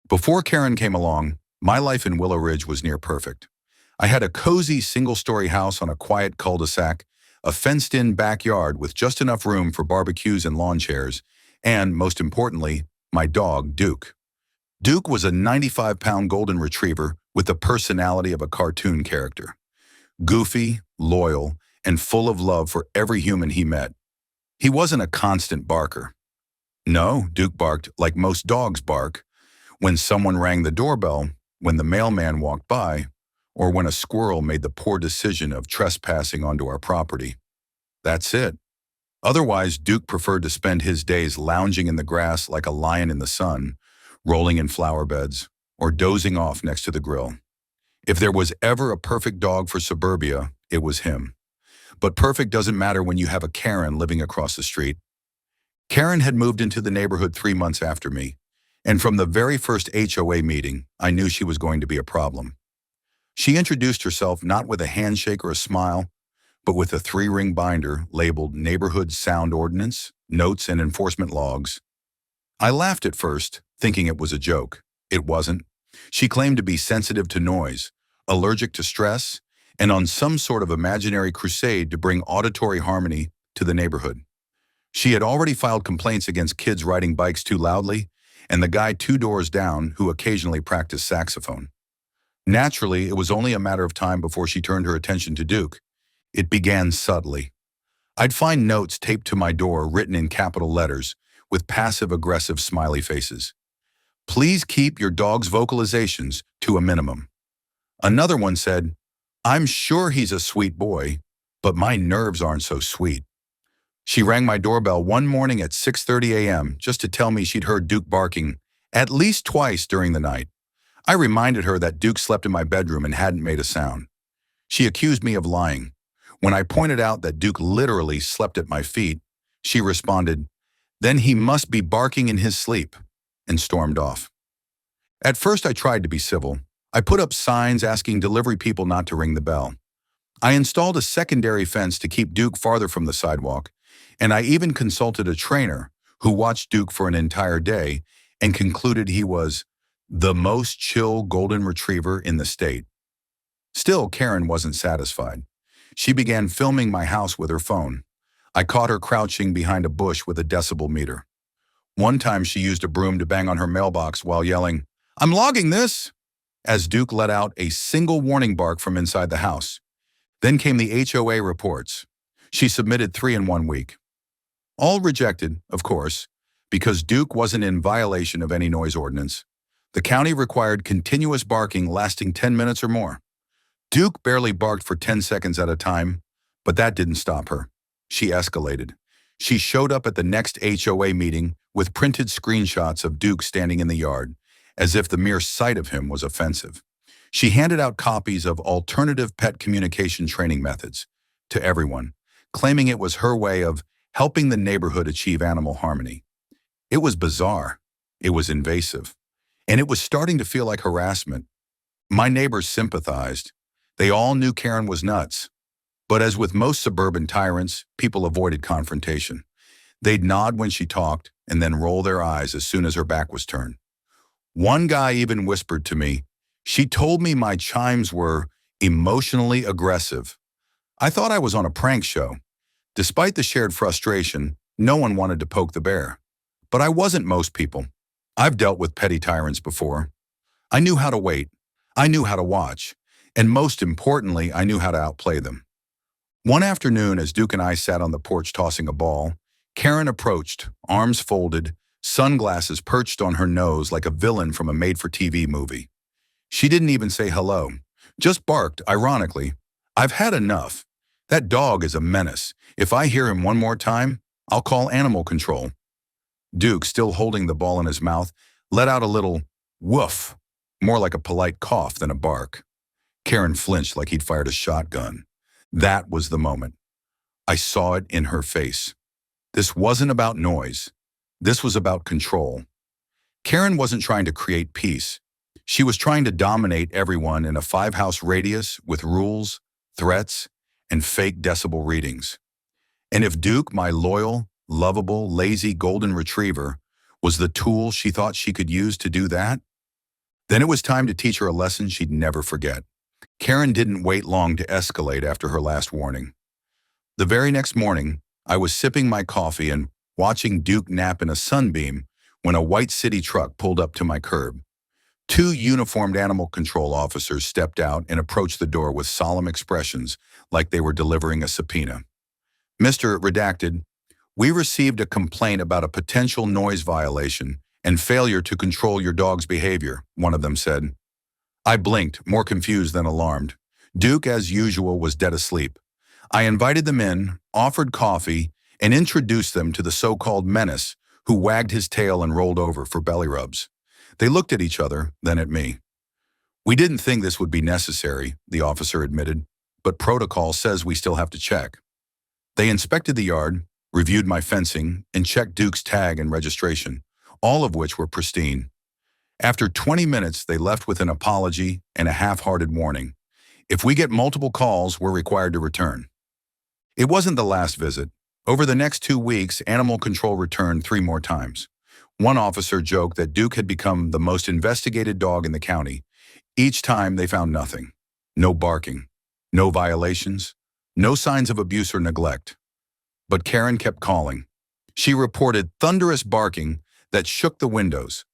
Before Karen came along, my life in Willow Ridge was near perfect. I had a cozy single-story house on a quiet cul-de-sac, a fenced-in backyard with just enough room for barbecues and lawn chairs, and, most importantly, my dog, Duke. Duke was a 95-pound golden retriever with the personality of a cartoon character. Goofy, loyal, and full of love for every human he met. He wasn't a constant barker. No, Duke barked like most dogs bark, when someone rang the doorbell, when the mailman walked by, or when a squirrel made the poor decision of trespassing onto our property. That's it. Otherwise, Duke preferred to spend his days lounging in the grass like a lion in the sun, rolling in flower beds, or dozing off next to the grill. If there was ever a perfect dog for suburbia, it was him. But perfect doesn't matter when you have a Karen living across the street. Karen had moved into the neighborhood 3 months after me, and from the very first HOA meeting, I knew she was going to be a problem. She introduced herself not with a handshake or a smile, but with a 3-ring binder labeled Neighborhood Sound Ordinance, Notes and Enforcement Logs. I laughed at first, thinking it was a joke. It wasn't. She claimed to be sensitive to noise, allergic to stress, and on some sort of imaginary crusade to bring auditory harmony to the neighborhood. She had already filed complaints against kids riding bikes too loudly, and the guy 2 doors down who occasionally practiced saxophone. Naturally, it was only a matter of time before she turned her attention to Duke. It began subtly. I'd find notes taped to my door written in capital letters with passive-aggressive smiley faces. Please keep your dog's vocalizations to a minimum. Another one said, I'm sure he's a sweet boy, but my nerves aren't so sweet. She rang my doorbell one morning at 6:30 a.m. just to tell me she'd heard Duke barking at least twice during the night. I reminded her that Duke slept in my bedroom and hadn't made a sound. She accused me of lying. When I pointed out that Duke literally slept at my feet, she responded, then he must be barking in his sleep, and stormed off. At first I tried to be civil. I put up signs asking delivery people not to ring the bell. I installed a secondary fence to keep Duke farther from the sidewalk, and I even consulted a trainer who watched Duke for an entire day and concluded he was the most chill golden retriever in the state. Still, Karen wasn't satisfied. She began filming my house with her phone. I caught her crouching behind a bush with a decibel meter. One time she used a broom to bang on her mailbox while yelling, I'm logging this, as Duke let out a single warning bark from inside the house. Then came the HOA reports. She submitted 3 in 1 week. All rejected, of course, because Duke wasn't in violation of any noise ordinance. The county required continuous barking lasting 10 minutes or more. Duke barely barked for 10 seconds at a time, but that didn't stop her. She escalated. She showed up at the next HOA meeting with printed screenshots of Duke standing in the yard, as if the mere sight of him was offensive. She handed out copies of alternative pet communication training methods to everyone, claiming it was her way of helping the neighborhood achieve animal harmony. It was bizarre. It was invasive. And it was starting to feel like harassment. My neighbors sympathized. They all knew Karen was nuts. But as with most suburban tyrants, people avoided confrontation. They'd nod when she talked and then roll their eyes as soon as her back was turned. One guy even whispered to me, she told me my chimes were emotionally aggressive. I thought I was on a prank show. Despite the shared frustration, no one wanted to poke the bear. But I wasn't most people. I've dealt with petty tyrants before. I knew how to wait. I knew how to watch. And most importantly, I knew how to outplay them. One afternoon, as Duke and I sat on the porch tossing a ball, Karen approached, arms folded, sunglasses perched on her nose like a villain from a made-for-TV movie. She didn't even say hello, just barked, ironically, I've had enough. That dog is a menace. If I hear him one more time, I'll call animal control. Duke, still holding the ball in his mouth, let out a little woof, more like a polite cough than a bark. Karen flinched like he'd fired a shotgun. That was the moment. I saw it in her face. This wasn't about noise. This was about control. Karen wasn't trying to create peace. She was trying to dominate everyone in a 5-house radius with rules, threats, and fake decibel readings. And if Duke, my loyal, lovable, lazy golden retriever, was the tool she thought she could use to do that, Then it was time to teach her a lesson she'd never forget. Karen didn't wait long to escalate after her last warning. The very next morning, I was sipping my coffee and watching Duke nap in a sunbeam when a white city truck pulled up to my curb. Two uniformed animal control officers stepped out and approached the door with solemn expressions like they were delivering a subpoena. Mr. Redacted, we received a complaint about a potential noise violation and failure to control your dog's behavior, one of them said. I blinked, more confused than alarmed. Duke, as usual, was dead asleep. I invited them in, offered coffee, and introduced them to the so-called menace who wagged his tail and rolled over for belly rubs. They looked at each other, then at me. We didn't think this would be necessary, the officer admitted, but protocol says we still have to check. They inspected the yard, reviewed my fencing, and checked Duke's tag and registration, all of which were pristine. After 20 minutes, they left with an apology and a half-hearted warning. If we get multiple calls, we're required to return. It wasn't the last visit. Over the next 2 weeks, animal control returned 3 more times. One officer joked that Duke had become the most investigated dog in the county. Each time they found nothing. No barking, no violations, no signs of abuse or neglect. But Karen kept calling. She reported thunderous barking that shook the windows.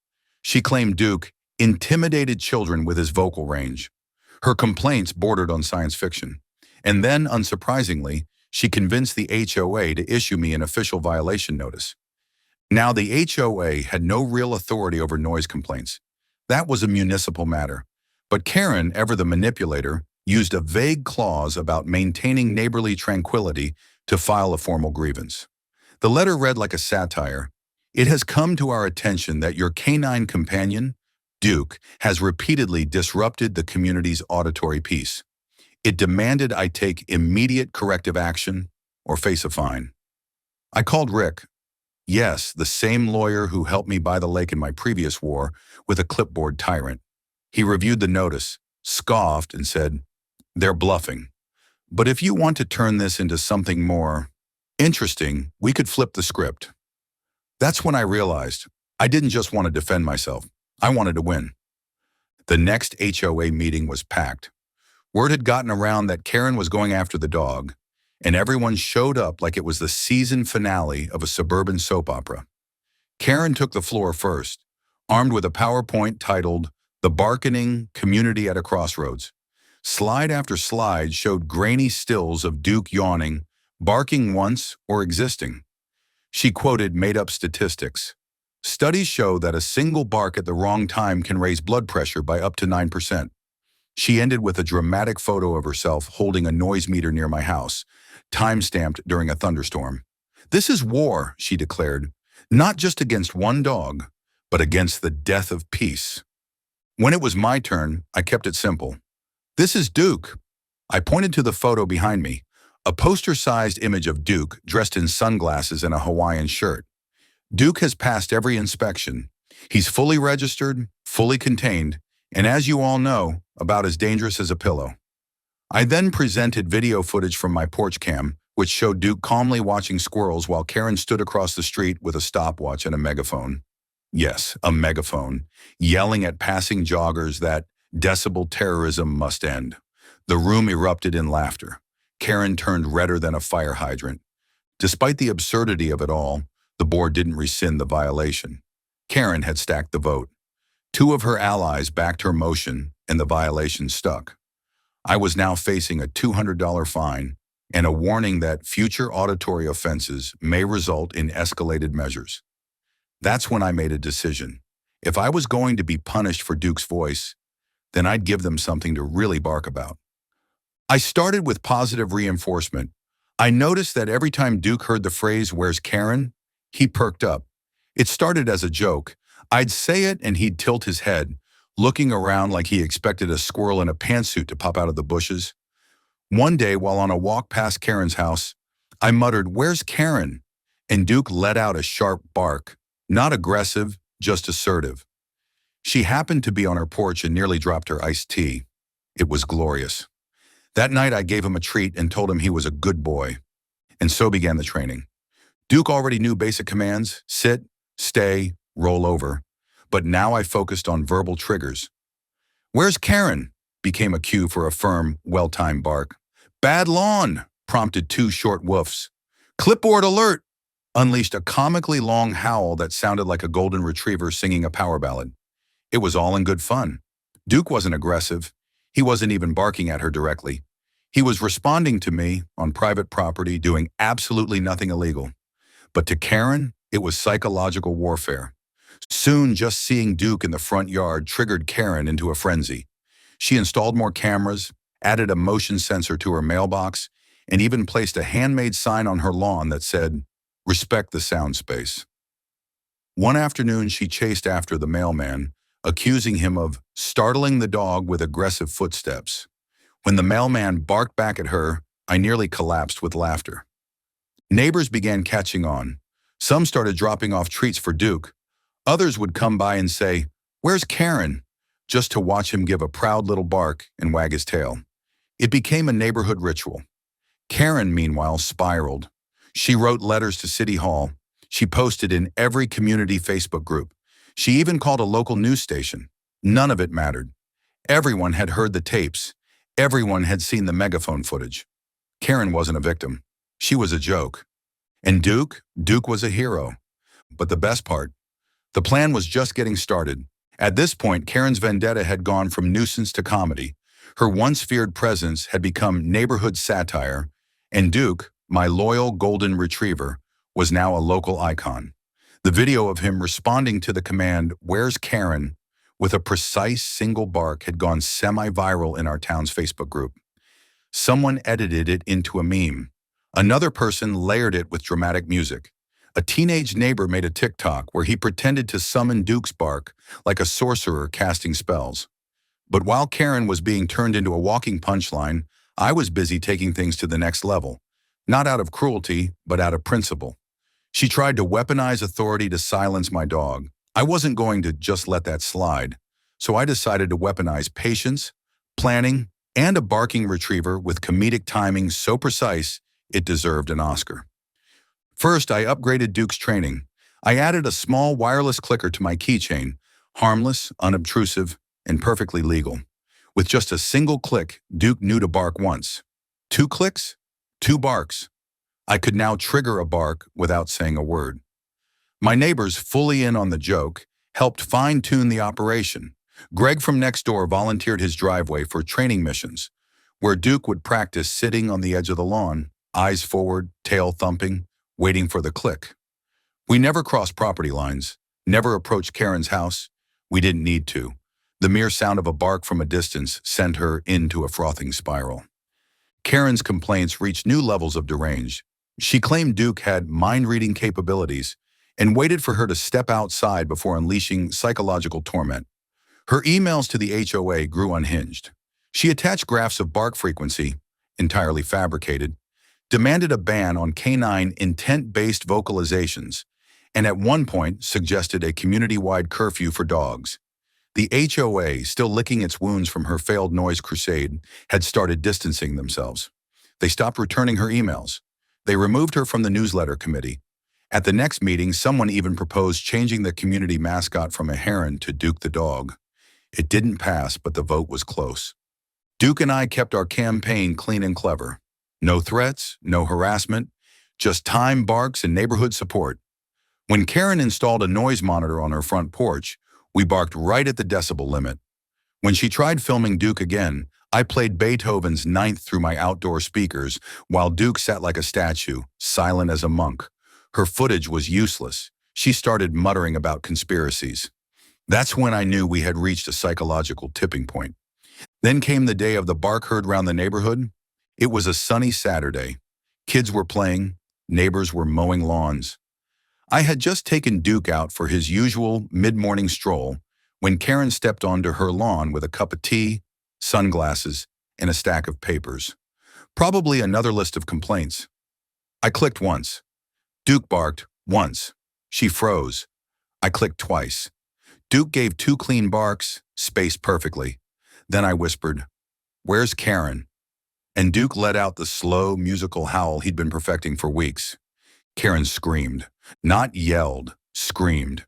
She claimed Duke intimidated children with his vocal range. Her complaints bordered on science fiction. And then, unsurprisingly, she convinced the HOA to issue me an official violation notice. Now, the HOA had no real authority over noise complaints. That was a municipal matter. But Karen, ever the manipulator, used a vague clause about maintaining neighborly tranquility to file a formal grievance. The letter read like a satire. It has come to our attention that your canine companion, Duke, has repeatedly disrupted the community's auditory peace. It demanded I take immediate corrective action or face a fine. I called Rick. Yes, the same lawyer who helped me buy the lake in my previous war with a clipboard tyrant. He reviewed the notice, scoffed, and said, "They're bluffing. But if you want to turn this into something more interesting, we could flip the script." That's when I realized I didn't just want to defend myself. I wanted to win. The next HOA meeting was packed. Word had gotten around that Karen was going after the dog, and everyone showed up like it was the season finale of a suburban soap opera. Karen took the floor first, armed with a PowerPoint titled, "The Barkening Community at a Crossroads." Slide after slide showed grainy stills of Duke yawning, barking once, or existing. She quoted made-up statistics. Studies show that a single bark at the wrong time can raise blood pressure by up to 9%. She ended with a dramatic photo of herself holding a noise meter near my house, time-stamped during a thunderstorm. "This is war," she declared, "not just against one dog, but against the death of peace." When it was my turn, I kept it simple. "This is Duke." I pointed to the photo behind me, a poster-sized image of Duke dressed in sunglasses and a Hawaiian shirt. Duke has passed every inspection. He's fully registered, fully contained, and as you all know, about as dangerous as a pillow. I then presented video footage from my porch cam, which showed Duke calmly watching squirrels while Karen stood across the street with a stopwatch and a megaphone. Yes, a megaphone, yelling at passing joggers that decibel terrorism must end. The room erupted in laughter. Karen turned redder than a fire hydrant. Despite the absurdity of it all, the board didn't rescind the violation. Karen had stacked the vote. 2 of her allies backed her motion, and the violation stuck. I was now facing a $200 fine and a warning that future auditory offenses may result in escalated measures. That's when I made a decision. If I was going to be punished for Duke's voice, then I'd give them something to really bark about. I started with positive reinforcement. I noticed that every time Duke heard the phrase, "Where's Karen?" he perked up. It started as a joke. I'd say it and he'd tilt his head, looking around like he expected a squirrel in a pantsuit to pop out of the bushes. One day, while on a walk past Karen's house, I muttered, "Where's Karen?" And Duke let out a sharp bark, not aggressive, just assertive. She happened to be on her porch and nearly dropped her iced tea. It was glorious. That night, I gave him a treat and told him he was a good boy. And so began the training. Duke already knew basic commands: sit, stay, roll over. But now I focused on verbal triggers, "Where's Karen?" became a cue for a firm, well-timed bark. "Bad lawn," prompted two short woofs. "Clipboard alert," unleashed a comically long howl that sounded like a golden retriever singing a power ballad. It was all in good fun. Duke wasn't aggressive. He wasn't even barking at her directly. He was responding to me on private property, doing absolutely nothing illegal. But to Karen, it was psychological warfare. Soon, just seeing Duke in the front yard triggered Karen into a frenzy. She installed more cameras, added a motion sensor to her mailbox, and even placed a handmade sign on her lawn that said, "Respect the sound space." One afternoon, she chased after the mailman, accusing him of startling the dog with aggressive footsteps. When the mailman barked back at her, I nearly collapsed with laughter. Neighbors began catching on. Some started dropping off treats for Duke. Others would come by and say, "Where's Karen?" just to watch him give a proud little bark and wag his tail. It became a neighborhood ritual. Karen, meanwhile, spiraled. She wrote letters to City Hall. She posted in every community Facebook group. She even called a local news station. None of it mattered. Everyone had heard the tapes. Everyone had seen the megaphone footage. Karen wasn't a victim. She was a joke. And Duke was a hero. But the best part, the plan was just getting started. At this point, Karen's vendetta had gone from nuisance to comedy. Her once feared presence had become neighborhood satire, and Duke, my loyal golden retriever, was now a local icon. The video of him responding to the command, "Where's Karen?" with a precise single bark had gone semi-viral in our town's Facebook group. Someone edited it into a meme. Another person layered it with dramatic music. A teenage neighbor made a TikTok where he pretended to summon Duke's bark like a sorcerer casting spells. But while Karen was being turned into a walking punchline, I was busy taking things to the next level. Not out of cruelty, but out of principle. She tried to weaponize authority to silence my dog. I wasn't going to just let that slide, so I decided to weaponize patience, planning, and a barking retriever with comedic timing so precise it deserved an Oscar. First, I upgraded Duke's training. I added a small wireless clicker to my keychain, harmless, unobtrusive, and perfectly legal. With just a single click, Duke knew to bark once. 2 clicks, 2 barks. I could now trigger a bark without saying a word. My neighbors, fully in on the joke, helped fine-tune the operation. Greg from next door volunteered his driveway for training missions, where Duke would practice sitting on the edge of the lawn, eyes forward, tail thumping, waiting for the click. We never crossed property lines, never approached Karen's house. We didn't need to. The mere sound of a bark from a distance sent her into a frothing spiral. Karen's complaints reached new levels of deranged. She claimed Duke had mind-reading capabilities and waited for her to step outside before unleashing psychological torment. Her emails to the HOA grew unhinged. She attached graphs of bark frequency, entirely fabricated, demanded a ban on canine intent-based vocalizations, and at one point suggested a community-wide curfew for dogs. The HOA, still licking its wounds from her failed noise crusade, had started distancing themselves. They stopped returning her emails. They removed her from the newsletter committee. At the next meeting, someone even proposed changing the community mascot from a heron to Duke the dog. It didn't pass, but the vote was close. Duke and I kept our campaign clean and clever. No threats, no harassment, just time, barks, and neighborhood support. When Karen installed a noise monitor on her front porch, we barked right at the decibel limit. When she tried filming Duke again, I played Beethoven's Ninth through my outdoor speakers while Duke sat like a statue, silent as a monk. Her footage was useless. She started muttering about conspiracies. That's when I knew we had reached a psychological tipping point. Then came the day of the bark heard round the neighborhood. It was a sunny Saturday. Kids were playing, neighbors were mowing lawns. I had just taken Duke out for his usual mid-morning stroll when Karen stepped onto her lawn with a cup of tea, sunglasses, and a stack of papers. Probably another list of complaints. I clicked once. Duke barked once. She froze. I clicked twice. Duke gave 2 clean barks, spaced perfectly. Then I whispered, "Where's Karen?" And Duke let out the slow, musical howl he'd been perfecting for weeks. Karen screamed. Not yelled, screamed.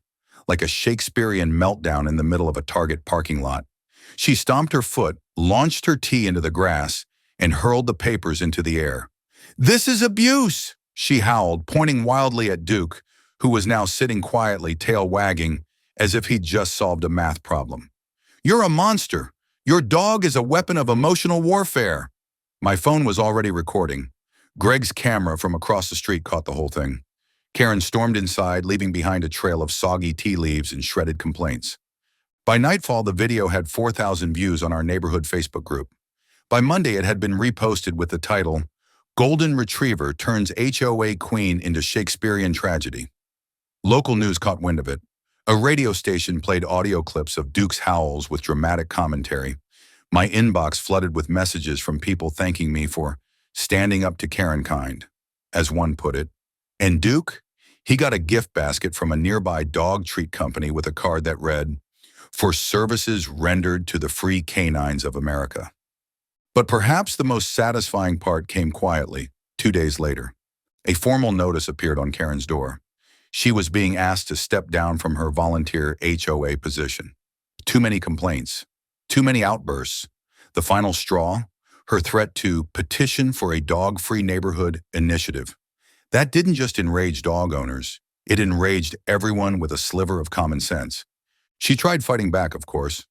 Like a Shakespearean meltdown in the middle of a Target parking lot. She stomped her foot, launched her tea into the grass, and hurled the papers into the air. "This is abuse!" she howled, pointing wildly at Duke, who was now sitting quietly, tail wagging, as if he'd just solved a math problem. "You're a monster! Your dog is a weapon of emotional warfare!" My phone was already recording. Greg's camera from across the street caught the whole thing. Karen stormed inside, leaving behind a trail of soggy tea leaves and shredded complaints. By nightfall, the video had 4,000 views on our neighborhood Facebook group. By Monday, it had been reposted with the title, "Golden Retriever Turns HOA Queen into Shakespearean Tragedy." Local news caught wind of it. A radio station played audio clips of Duke's howls with dramatic commentary. My inbox flooded with messages from people thanking me for standing up to Karen kind, as one put it. And Duke? He got a gift basket from a nearby dog treat company with a card that read, "For services rendered to the free canines of America." But perhaps the most satisfying part came quietly, 2 days later. A formal notice appeared on Karen's door. She was being asked to step down from her volunteer HOA position. Too many complaints, too many outbursts. The final straw, her threat to petition for a dog-free neighborhood initiative. That didn't just enrage dog owners, it enraged everyone with a sliver of common sense. She tried fighting back, of course.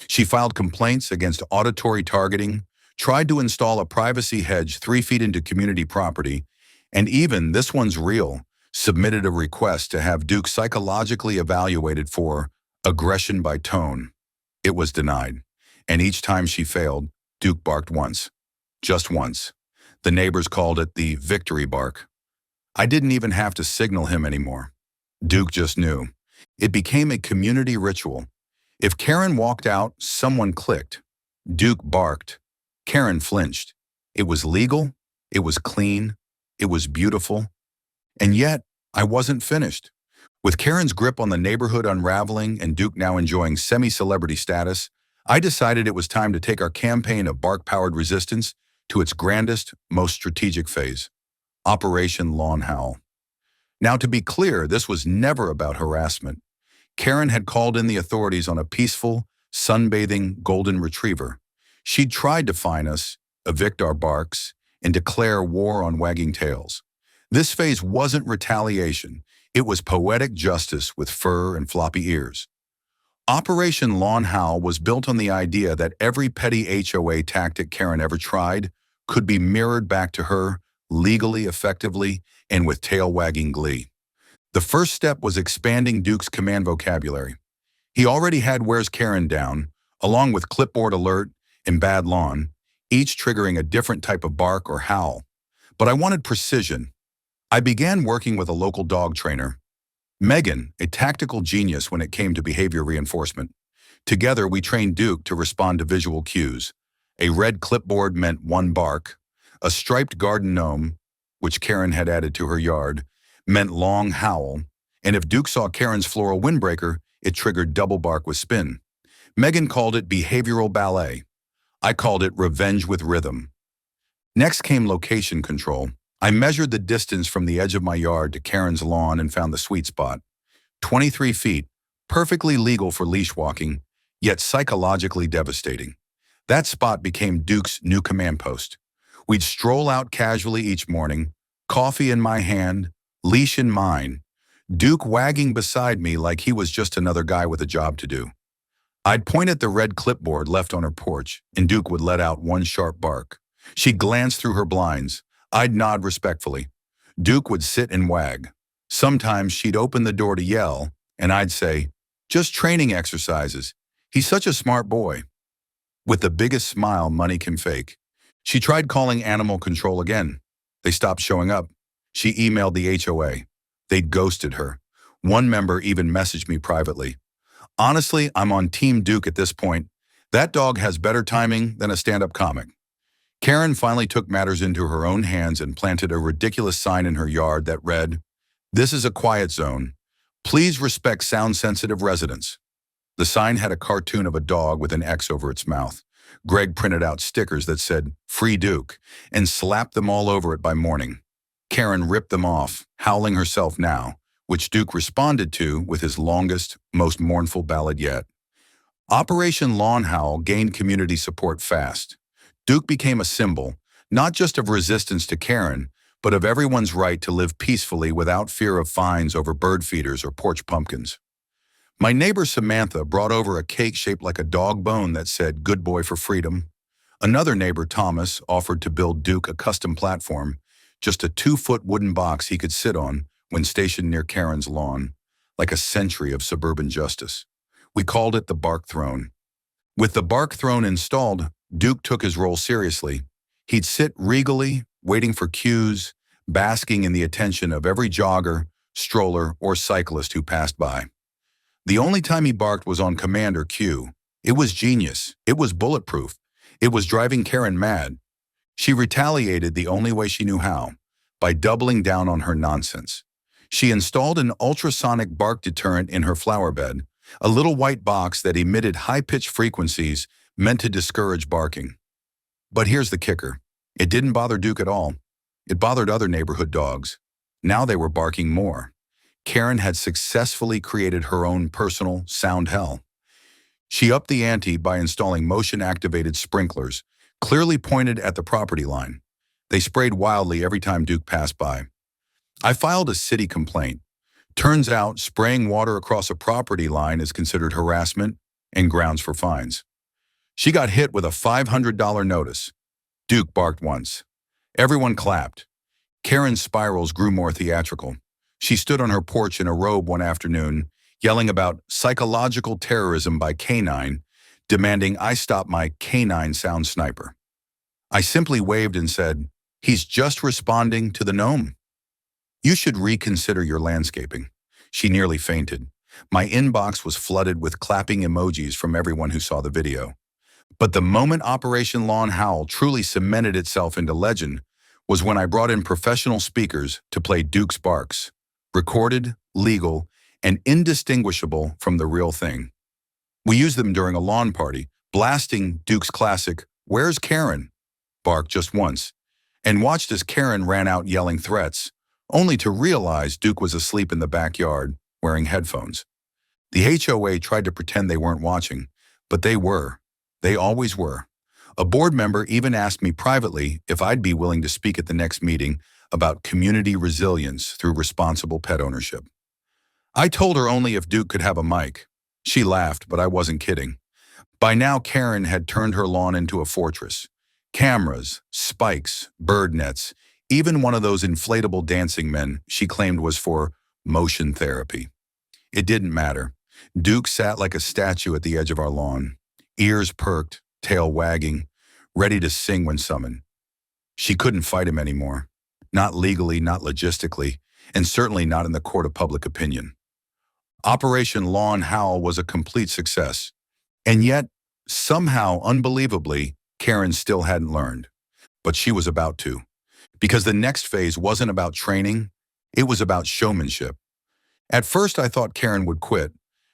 She filed complaints against auditory targeting, tried to install a privacy hedge 3 feet into community property, and even, this one's real, submitted a request to have Duke psychologically evaluated for aggression by tone. It was denied, and each time she failed, Duke barked once. Just once. The neighbors called it the victory bark. I didn't even have to signal him anymore. Duke just knew. It became a community ritual. If Karen walked out, someone clicked. Duke barked. Karen flinched. It was legal, it was clean, it was beautiful. And yet, I wasn't finished. With Karen's grip on the neighborhood unraveling and Duke now enjoying semi-celebrity status, I decided it was time to take our campaign of bark-powered resistance to its grandest, most strategic phase, Operation Lawn Howl. Now, to be clear, this was never about harassment. Karen had called in the authorities on a peaceful, sunbathing golden retriever. She'd tried to fine us, evict our barks, and declare war on wagging tails. This phase wasn't retaliation. It was poetic justice with fur and floppy ears. Operation Lawn Howl was built on the idea that every petty HOA tactic Karen ever tried could be mirrored back to her, legally, effectively, and with tail-wagging glee. The first step was expanding Duke's command vocabulary. He already had "Where's Karen" down, along with clipboard alert and bad lawn, each triggering a different type of bark or howl. But I wanted precision. I began working with a local dog trainer, Megan, a tactical genius when it came to behavior reinforcement. Together, we trained Duke to respond to visual cues. A red clipboard meant 1 bark. A striped garden gnome, which Karen had added to her yard, meant long howl. And if Duke saw Karen's floral windbreaker, it triggered double bark with spin. Megan called it behavioral ballet. I called it revenge with rhythm. Next came location control. I measured the distance from the edge of my yard to Karen's lawn and found the sweet spot. 23 feet, perfectly legal for leash walking, yet psychologically devastating. That spot became Duke's new command post. We'd stroll out casually each morning, coffee in my hand, leash in mine, Duke wagging beside me like he was just another guy with a job to do. I'd point at the red clipboard left on her porch, and Duke would let out 1 sharp bark. She'd glance through her blinds. I'd nod respectfully. Duke would sit and wag. Sometimes she'd open the door to yell, and I'd say, "Just training exercises. He's such a smart boy." With the biggest smile money can fake. She tried calling animal control again. They stopped showing up. She emailed the HOA. They'd ghosted her. One member even messaged me privately. Honestly, I'm on Team Duke at this point. That dog has better timing than a stand-up comic. Karen finally took matters into her own hands and planted a ridiculous sign in her yard that read, "This is a quiet zone. Please respect sound-sensitive residents." The sign had a cartoon of a dog with an X over its mouth. Greg printed out stickers that said, "Free Duke," and slapped them all over it by morning. Karen ripped them off, howling herself now, which Duke responded to with his longest, most mournful ballad yet. Operation Lawn Howl gained community support fast. Duke became a symbol, not just of resistance to Karen, but of everyone's right to live peacefully without fear of fines over bird feeders or porch pumpkins. My neighbor Samantha brought over a cake shaped like a dog bone that said, "Good boy for freedom." Another neighbor, Thomas, offered to build Duke a custom platform, just a 2-foot wooden box he could sit on when stationed near Karen's lawn, like a century of suburban justice. We called it the Bark Throne. With the Bark Throne installed, Duke took his role seriously. He'd sit regally, waiting for cues, basking in the attention of every jogger, stroller, or cyclist who passed by. The only time he barked was on command or cue. It was genius. It was bulletproof. It was driving Karen mad. She retaliated the only way she knew how, by doubling down on her nonsense. She installed an ultrasonic bark deterrent in her flower bed, a little white box that emitted high-pitched frequencies meant to discourage barking. But here's the kicker. It didn't bother Duke at all. It bothered other neighborhood dogs. Now they were barking more. Karen had successfully created her own personal sound hell. She upped the ante by installing motion-activated sprinklers, clearly pointed at the property line. They sprayed wildly every time Duke passed by. I filed a city complaint. Turns out, spraying water across a property line is considered harassment and grounds for fines. She got hit with a $500 notice. Duke barked once. Everyone clapped. Karen's spirals grew more theatrical. She stood on her porch in a robe one afternoon, yelling about psychological terrorism by canine, demanding I stop my canine sound sniper. I simply waved and said, "He's just responding to the gnome. You should reconsider your landscaping." She nearly fainted. My inbox was flooded with clapping emojis from everyone who saw the video. But the moment Operation Lawn Howl truly cemented itself into legend was when I brought in professional speakers to play Duke's barks, recorded, legal, and indistinguishable from the real thing. We used them during a lawn party, blasting Duke's classic, "Where's Karen?" bark just once, and watched as Karen ran out yelling threats, only to realize Duke was asleep in the backyard, wearing headphones. The HOA tried to pretend they weren't watching, but they were. They always were. A board member even asked me privately if I'd be willing to speak at the next meeting about community resilience through responsible pet ownership. I told her only if Duke could have a mic. She laughed, but I wasn't kidding. By now, Karen had turned her lawn into a fortress. Cameras, spikes, bird nets, even one of those inflatable dancing men she claimed was for motion therapy. It didn't matter. Duke sat like a statue at the edge of our lawn, ears perked, tail wagging, ready to sing when summoned. She couldn't fight him anymore. Not legally, not logistically, and certainly not in the court of public opinion. Operation Lawn Howl was a complete success. And yet, somehow, unbelievably, Karen still hadn't learned. But she was about to. Because the next phase wasn't about training, it was about showmanship. At first, I thought Karen would quit.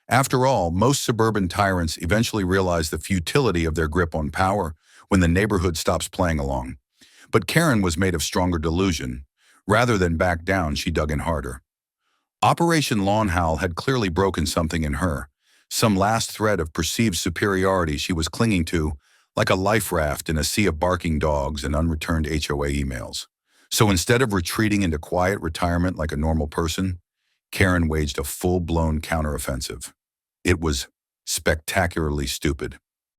After all, most suburban tyrants eventually realize the futility of their grip on power when the neighborhood stops playing along. But Karen was made of stronger delusion. Rather than back down, she dug in harder. Operation Lawn Howl had clearly broken something in her, some last thread of perceived superiority she was clinging to, like a life raft in a sea of barking dogs and unreturned HOA emails. So instead of retreating into quiet retirement like a normal person, Karen waged a full-blown counteroffensive. It was spectacularly stupid.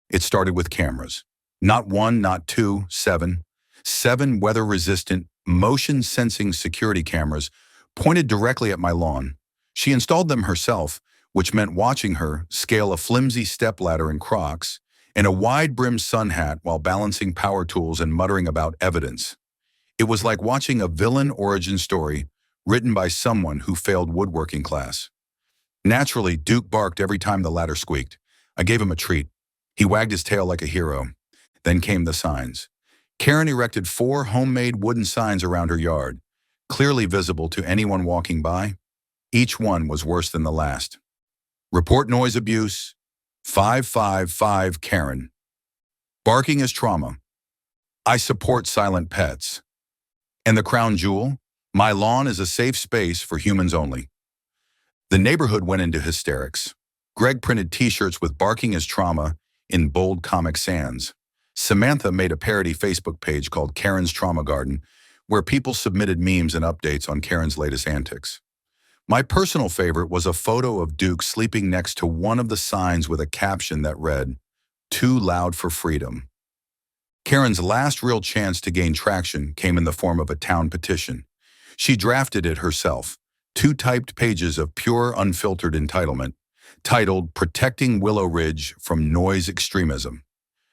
It started with cameras. Not one, not two, seven. 7 weather-resistant, motion-sensing security cameras pointed directly at my lawn. She installed them herself, which meant watching her scale a flimsy stepladder in Crocs and a wide-brimmed sun hat while balancing power tools and muttering about evidence. It was like watching a villain origin story written by someone who failed woodworking class. Naturally, Duke barked every time the ladder squeaked. I gave him a treat. He wagged his tail like a hero. Then came the signs. Karen erected 4 homemade wooden signs around her yard, clearly visible to anyone walking by. Each one was worse than the last. Report noise abuse. 555 Karen. Barking is trauma. I support silent pets. And the crown jewel? My lawn is a safe space for humans only. The neighborhood went into hysterics. Greg printed t-shirts with barking as trauma in bold Comic Sans. Samantha made a parody Facebook page called Karen's Trauma Garden, where people submitted memes and updates on Karen's latest antics. My personal favorite was a photo of Duke sleeping next to one of the signs with a caption that read, "Too loud for freedom." Karen's last real chance to gain traction came in the form of a town petition. She drafted it herself, 2 typed pages of pure unfiltered entitlement, titled Protecting Willow Ridge from Noise Extremism.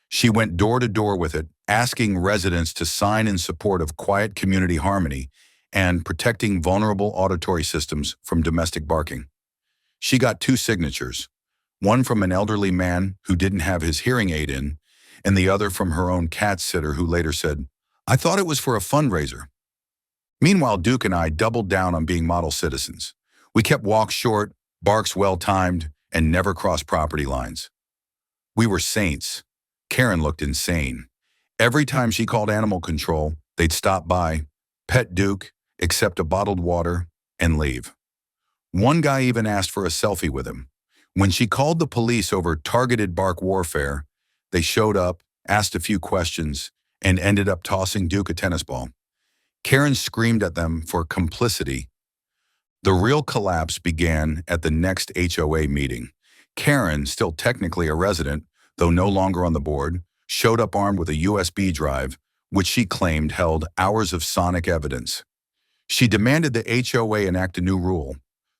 She went door to door with it, asking residents to sign in support of quiet community harmony and protecting vulnerable auditory systems from domestic barking. She got 2 signatures, one from an elderly man who didn't have his hearing aid in, and the other from her own cat sitter who later said, "I thought it was for a fundraiser." Meanwhile, Duke and I doubled down on being model citizens. We kept walks short, barks well-timed, and never crossed property lines. We were saints. Karen looked insane. Every time she called animal control, they'd stop by, pet Duke, accept a bottled water, and leave. One guy even asked for a selfie with him. When she called the police over targeted bark warfare, they showed up, asked a few questions, and ended up tossing Duke a tennis ball. Karen screamed at them for complicity. The real collapse began at the next HOA meeting. Karen, still technically a resident, though no longer on the board, showed up armed with a USB drive, which she claimed held hours of sonic evidence. She demanded the HOA enact a new rule: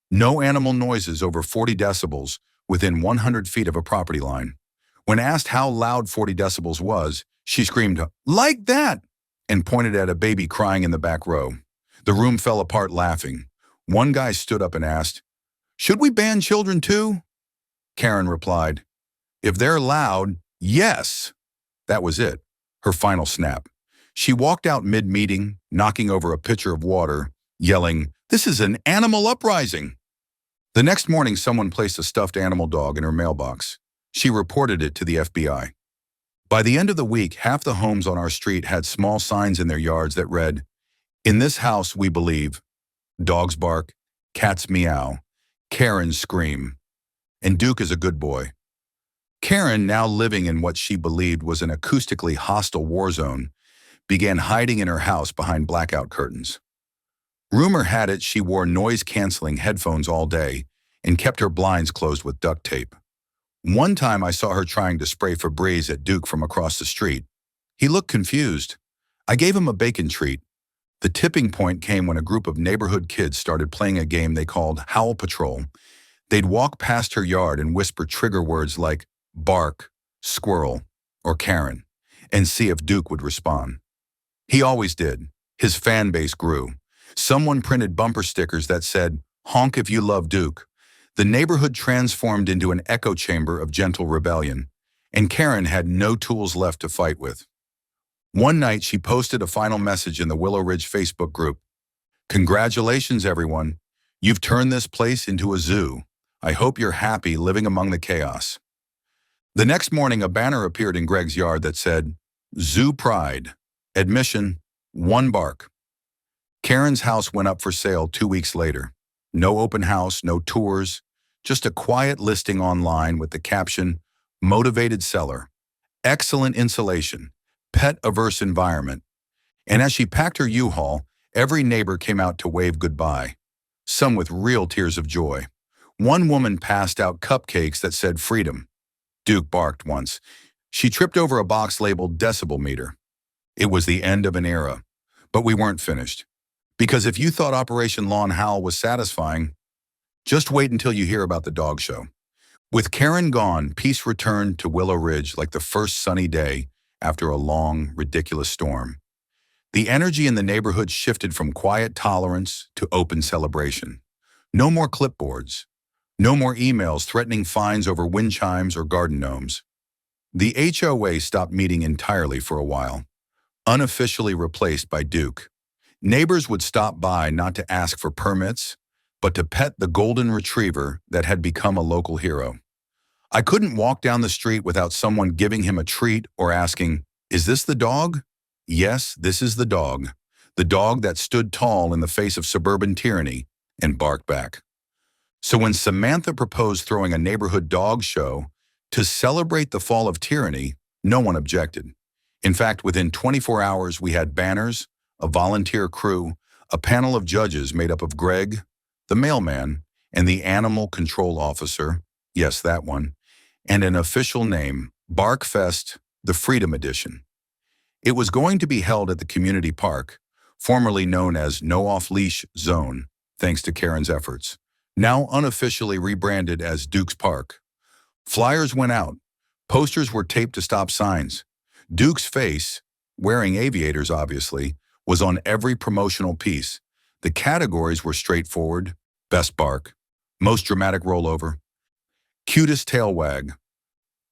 no animal noises over 40 decibels within 100 feet of a property line. When asked how loud 40 decibels was, she screamed, "Like that!" and pointed at a baby crying in the back row. The room fell apart laughing. One guy stood up and asked, "Should we ban children too?" Karen replied, "If they're loud, yes." That was it, her final snap. She walked out mid-meeting, knocking over a pitcher of water, yelling, "This is an animal uprising." The next morning, someone placed a stuffed animal dog in her mailbox. She reported it to the FBI. By the end of the week, half the homes on our street had small signs in their yards that read, "In this house, we believe. Dogs bark, cats meow, Karens scream, and Duke is a good boy." Karen, now living in what she believed was an acoustically hostile war zone, began hiding in her house behind blackout curtains. Rumor had it she wore noise-canceling headphones all day and kept her blinds closed with duct tape. One time I saw her trying to spray Febreze at Duke from across the street. He looked confused. I gave him a bacon treat. The tipping point came when a group of neighborhood kids started playing a game they called Howl Patrol. They'd walk past her yard and whisper trigger words like bark, squirrel, or Karen, and see if Duke would respond. He always did. His fan base grew. Someone printed bumper stickers that said, "Honk if you love Duke." The neighborhood transformed into an echo chamber of gentle rebellion, and Karen had no tools left to fight with. One night, she posted a final message in the Willow Ridge Facebook group. "Congratulations, everyone. You've turned this place into a zoo. I hope you're happy living among the chaos." The next morning, a banner appeared in Greg's yard that said, "Zoo Pride. Admission, 1 bark." Karen's house went up for sale 2 weeks later. No open house, no tours, just a quiet listing online with the caption, "Motivated seller. Excellent insulation. Pet-averse environment." And as she packed her U-Haul, every neighbor came out to wave goodbye, some with real tears of joy. One woman passed out cupcakes that said freedom. Duke barked once. She tripped over a box labeled decibel meter. It was the end of an era, but we weren't finished. Because if you thought Operation Lawn Howl was satisfying, just wait until you hear about the dog show. With Karen gone, peace returned to Willow Ridge like the first sunny day after a long, ridiculous storm. The energy in the neighborhood shifted from quiet tolerance to open celebration. No more clipboards. No more emails threatening fines over wind chimes or garden gnomes. The HOA stopped meeting entirely for a while, unofficially replaced by Duke. Neighbors would stop by not to ask for permits, but to pet the golden retriever that had become a local hero. I couldn't walk down the street without someone giving him a treat or asking, "Is this the dog?" Yes, this is the dog. The dog that stood tall in the face of suburban tyranny and barked back. So when Samantha proposed throwing a neighborhood dog show to celebrate the fall of tyranny, no one objected. In fact, within 24 hours, we had banners, a volunteer crew, a panel of judges made up of Greg, the mailman, and the animal control officer, yes, that one, and an official name, Barkfest, the Freedom Edition. It was going to be held at the community park, formerly known as No Off-Leash Zone, thanks to Karen's efforts, now unofficially rebranded as Duke's Park. Flyers went out. Posters were taped to stop signs. Duke's face, wearing aviators obviously, was on every promotional piece. The categories were straightforward: best bark, most dramatic rollover, cutest tail wag,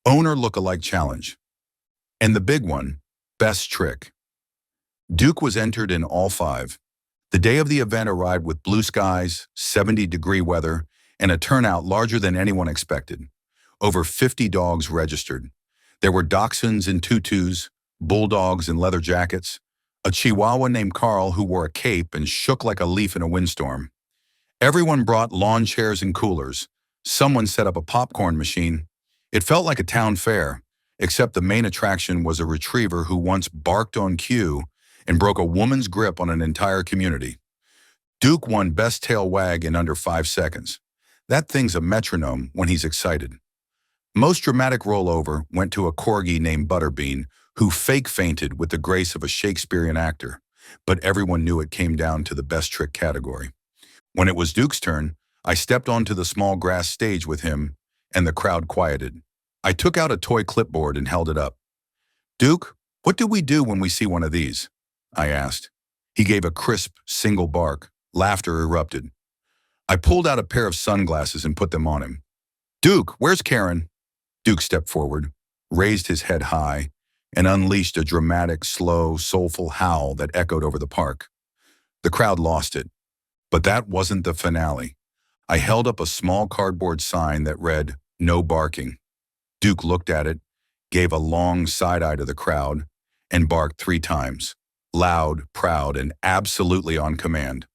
owner look-alike challenge, and the big one, best trick. Duke was entered in all five. The day of the event arrived with blue skies, 70-degree weather, and a turnout larger than anyone expected. Over 50 dogs registered. There were dachshunds in tutus, bulldogs in leather jackets, a chihuahua named Carl who wore a cape and shook like a leaf in a windstorm. Everyone brought lawn chairs and coolers. Someone set up a popcorn machine. It felt like a town fair, except the main attraction was a retriever who once barked on cue and broke a woman's grip on an entire community. Duke won Best Tail Wag in under 5 seconds. That thing's a metronome when he's excited. Most dramatic rollover went to a corgi named Butterbean, who fake fainted with the grace of a Shakespearean actor, but everyone knew it came down to the best trick category. When it was Duke's turn, I stepped onto the small grass stage with him, and the crowd quieted. I took out a toy clipboard and held it up. "Duke, what do we do when we see one of these?" I asked. He gave a crisp, single bark. Laughter erupted. I pulled out a pair of sunglasses and put them on him. "Duke, where's Karen?" Duke stepped forward, raised his head high, and unleashed a dramatic, slow, soulful howl that echoed over the park. The crowd lost it. But that wasn't the finale. I held up a small cardboard sign that read, "No barking." Duke looked at it, gave a long side-eye to the crowd, and barked 3 times. Loud, proud, and absolutely on command.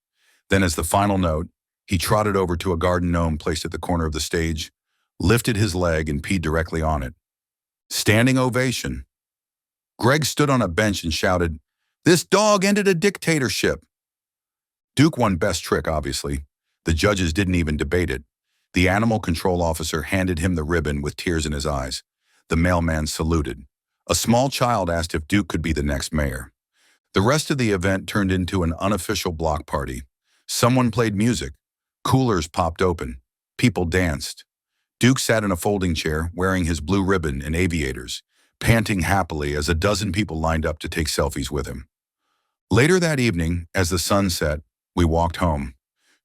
Then as the final note, he trotted over to a garden gnome placed at the corner of the stage, lifted his leg and peed directly on it. Standing ovation. Greg stood on a bench and shouted, "This dog ended a dictatorship." Duke won best trick, obviously. The judges didn't even debate it. The animal control officer handed him the ribbon with tears in his eyes. The mailman saluted. A small child asked if Duke could be the next mayor. The rest of the event turned into an unofficial block party. Someone played music. Coolers popped open. People danced. Duke sat in a folding chair, wearing his blue ribbon and aviators, panting happily as a dozen people lined up to take selfies with him. Later that evening, as the sun set, we walked home.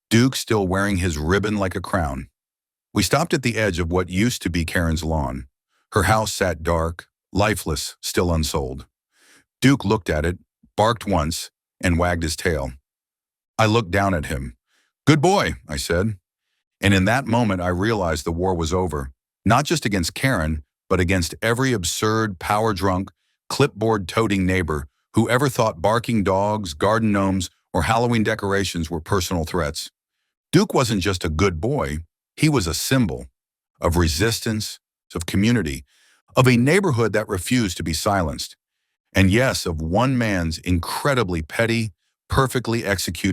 Duke still wearing his ribbon like a crown. We stopped at the edge of what used to be Karen's lawn. Her house sat dark, lifeless, still unsold. Duke looked at it, barked once, and wagged his tail. I looked down at him. "Good boy," I said. And in that moment, I realized the war was over, not just against Karen, but against every absurd, power-drunk, clipboard-toting neighbor who ever thought barking dogs, garden gnomes, or Halloween decorations were personal threats. Duke wasn't just a good boy, he was a symbol of resistance, of community, of a neighborhood that refused to be silenced. And yes, of one man's incredibly petty, perfectly executed